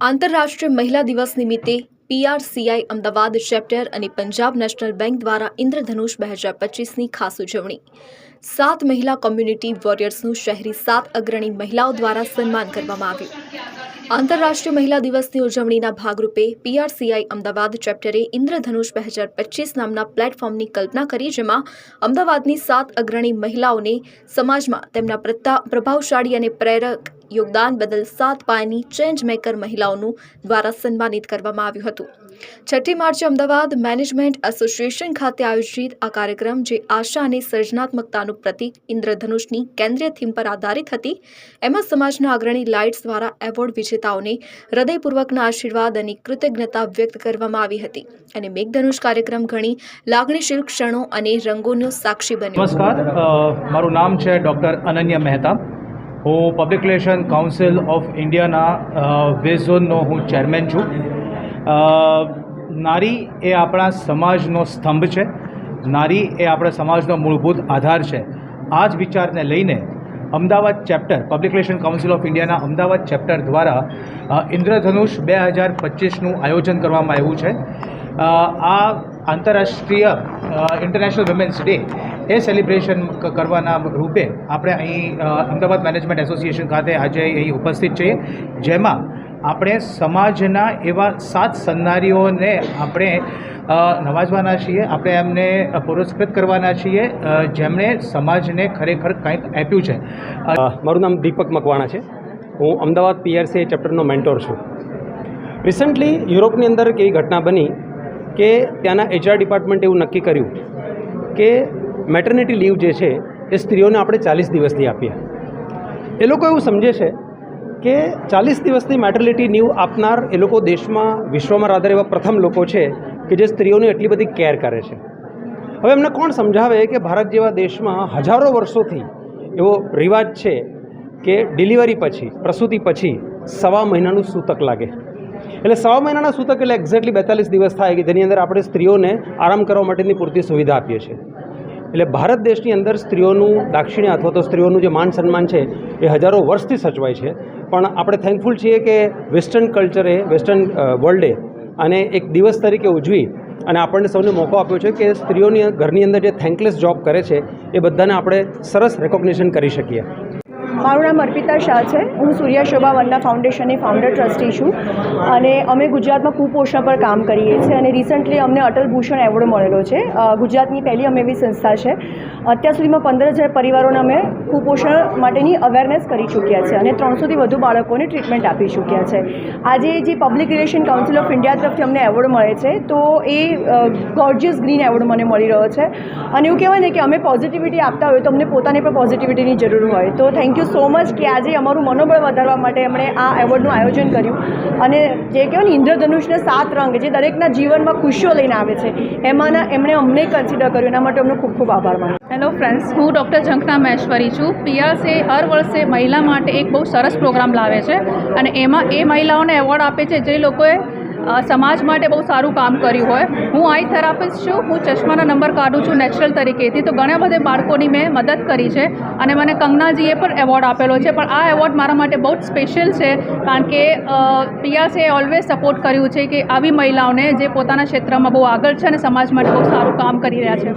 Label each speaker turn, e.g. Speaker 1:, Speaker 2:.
Speaker 1: આંતરરાષ્ટ્રીય મહિલા દિવસ નિમિત્તે પીઆરસીઆઈ અમદાવાદ ચેપ્ટર અને પંજાબ નેશનલ બેંક દ્વારા ઇન્દ્રધનુષ 2025ની ખાસ ઉજવણી। 7 મહિલા કોમ્યુનિટી વોરિયર્સનું શહેરી 7 અગ્રણી મહિલાઓ દ્વારા સન્માન કરવામાં આવ્યું। આંતરરાષ્ટ્રીય મહિલા દિવસની ઉજવણીના ભાગરૂપે પીઆરસીઆઈ અમદાવાદ ચેપ્ટરે ઇન્દ્રધનુષ 2025 નામના પ્લેટફોર્મની કલ્પના કરી, જેમાં અમદાવાદની 7 અગ્રણી મહિલાઓને સમાજમાં તેમના પ્રભાવશાળી અને પ્રેરક યોગદાન બદલ 7 પાયાની ચેન્જ મેકર મહિલાઓનું દ્વારા સન્માનિત કરવામાં આવ્યું હતું। 6 માર્ચે અમદાવાદ મેનેજમેન્ટ એસોસિએશન ખાતે આયોજિત આ કાર્યક્રમ, જે આશા અને સર્જનાત્મકતાનું પ્રતીક ઇન્દ્રધનુષની કેન્દ્રીય થીમ પર આધારિત હતી, એમાં સમાજના અગ્રણી લાઇટ્સ દ્વારા એવોર્ડ વિજેતાઓને હૃદયપૂર્વકના આશીર્વાદ અને કૃતજ્ઞતા વ્યક્ત કરવામાં આવી હતી અને મેઘધનુષ કાર્યક્રમ ઘણી લાગણીશીલ ક્ષણો અને રંગોનો સાક્ષી બન્યો।
Speaker 2: નમસ્કાર, મારું નામ છે ડૉક્ટર અનન્યા મહેતા। હું પબ્લિક રિલેશન કાઉન્સિલ ઓફ ઇન્ડિયાના વેસ્ટ ઝોનનો હું ચેરમેન છું। નારી એ આપણા સમાજનો સ્તંભ છે, નારી એ આપણા સમાજનો મૂળભૂત આધાર છે। આ જ વિચારને લઈને Ahmedabad chapter, public relation council of ઇન્ડિયાના અમદાવાદ ચેપ્ટર દ્વારા ઇન્દ્રધનુષ 2025નું આયોજન કરવામાં આવ્યું છે। આ આંતરરાષ્ટ્રીય ઇન્ટરનેશનલ વિમેન્સ ડે એ સેલિબ્રેશન કરવાના રૂપે આપણે અહીં અમદાવાદ મેનેજમેન્ટ એસોસિએશન ખાતે આજે અહીં ઉપસ્થિત છીએ, જેમાં આપણે સમાજના એવા 7 સન્નારીઓને આપણે નવાજવાના છીએ, આપણે એમને પુરસ્કૃત કરવાના છીએ, જેમણે સમાજને ખરેખર કંઈક આપ્યું છે।
Speaker 3: મારું નામ દીપક મકવાણા છે। હું અમદાવાદ પીઆરસીઆઈ ચેપ્ટરનો મેન્ટોર છું। રિસન્ટલી યુરોપની અંદર એક એવી ઘટના બની કે ત્યાંના એચઆર ડિપાર્ટમેન્ટે એવું નક્કી કર્યું કે મેટર્નિટી લીવ જે છે એ સ્ત્રીઓને આપણે 40 દિવસની આપીએ। એ લોકો એવું સમજે છે કે 40 દિવસની મેટર્નિટી લીવ આપનાર એ લોકો દેશમાં, વિશ્વમાં રાધર એવા પ્રથમ લોકો છે કે જે સ્ત્રીઓની એટલી બધી કેર કરે છે। હવે એમને કોણ સમજાવે કે ભારત જેવા દેશમાં હજારો વર્ષોથી એવો રિવાજ છે કે ડિલિવરી પછી, પ્રસૂતિ પછી 1.25 મહિનાનું સૂતક લાગે। એટલે 1.25 મહિનાના સૂતક એટલે એક્ઝેક્ટલી 42 દિવસ થાય કે જેની અંદર આપણે સ્ત્રીઓને આરામ કરવા માટેની પૂરતી સુવિધા આપીએ છીએ। એટલે ભારત દેશની અંદર સ્ત્રીઓનું દાક્ષિણ્ય અથવા તો સ્ત્રીઓનું જે માન સન્માન છે એ હજારો વર્ષથી સચવાય છે। પણ આપણે થેન્કફુલ છીએ કે વેસ્ટર્ન કલ્ચરે, વેસ્ટર્ન વર્લ્ડે આને એક દિવસ તરીકે ઉજવી અને આપણને સૌને મોકો આપ્યો છે કે સ્ત્રીઓની ઘરની અંદર જે થેન્કલેસ જોબ કરે છે એ બધાને આપણે સરસ રેકોગ્નિશન કરી શકીએ।
Speaker 4: મારું નામ અર્પિતા શાહ છે। હું સૂર્યા શોભા વંદના ફાઉન્ડેશનની ફાઉન્ડર ટ્રસ્ટી છું અને અમે ગુજરાતમાં કુપોષણ પર કામ કરીએ છીએ અને રિસન્ટલી અમને અટલ ભૂષણ એવોર્ડ મળેલો છે। ગુજરાતની પહેલી અમે એવી સંસ્થા છે। અત્યાર સુધીમાં 15,000 પરિવારોને અમે કુપોષણ માટેની અવેરનેસ કરી ચૂક્યા છે અને 300થી વધુ બાળકોને ટ્રીટમેન્ટ આપી ચૂક્યા છે। આજે જે public relation council of India તરફથી અમને એવોર્ડ મળે છે, તો એ ગોર્જિયસ ગ્રીન એવોર્ડ મને મળી રહ્યો છે અને એવું કહેવાય ને કે અમે પોઝિટિવિટી આપતા હોય તો અમને પોતાને પણ પોઝિટિવિટીની જરૂર હોય, તો થેન્ક યુ સો મચ કે આજે અમારું મનોબળ વધારવા માટે એમણે આ એવોર્ડનું આયોજન કર્યું અને જે કહેવાય ને ઇન્દ્રધનુષના 7 રંગ જે દરેકના જીવનમાં ખુશીઓ લઈને આવે છે, એમાંના એમણે અમને કન્સિડર કર્યું, એના માટે અમને ખૂબ ખૂબ આભાર માનું।
Speaker 5: હેલો ફ્રેન્ડ્સ, હું ડૉક્ટર ઝંખના મહેશ્વરી છું। પીઆરસીઆઈ હર વર્ષે મહિલા માટે એક બહુ સરસ પ્રોગ્રામ લાવે છે અને એમાં એ મહિલાઓને એવોર્ડ આપે છે જે લોકોએ સમાજ માટે બહુ સારું કામ કર્યું હોય। હું આઈ થેરાપિસ્ટ છું। હું ચશ્માના નંબર કાઢું છું નેચરલ તરીકેથી, તો ઘણા બધા બાળકોની મેં મદદ કરી છે અને મને કંગનાજીએ પણ એવોર્ડ આપેલો છે। પણ આ એવોર્ડ મારા માટે બહુ જ સ્પેશિયલ છે કારણ કે પીઆરસીએ ઓલવેઝ સપોર્ટ કર્યું છે કે આવી મહિલાઓને જે પોતાના ક્ષેત્રમાં બહુ આગળ છે અને સમાજ માટે બહુ સારું કામ કરી રહ્યા છે।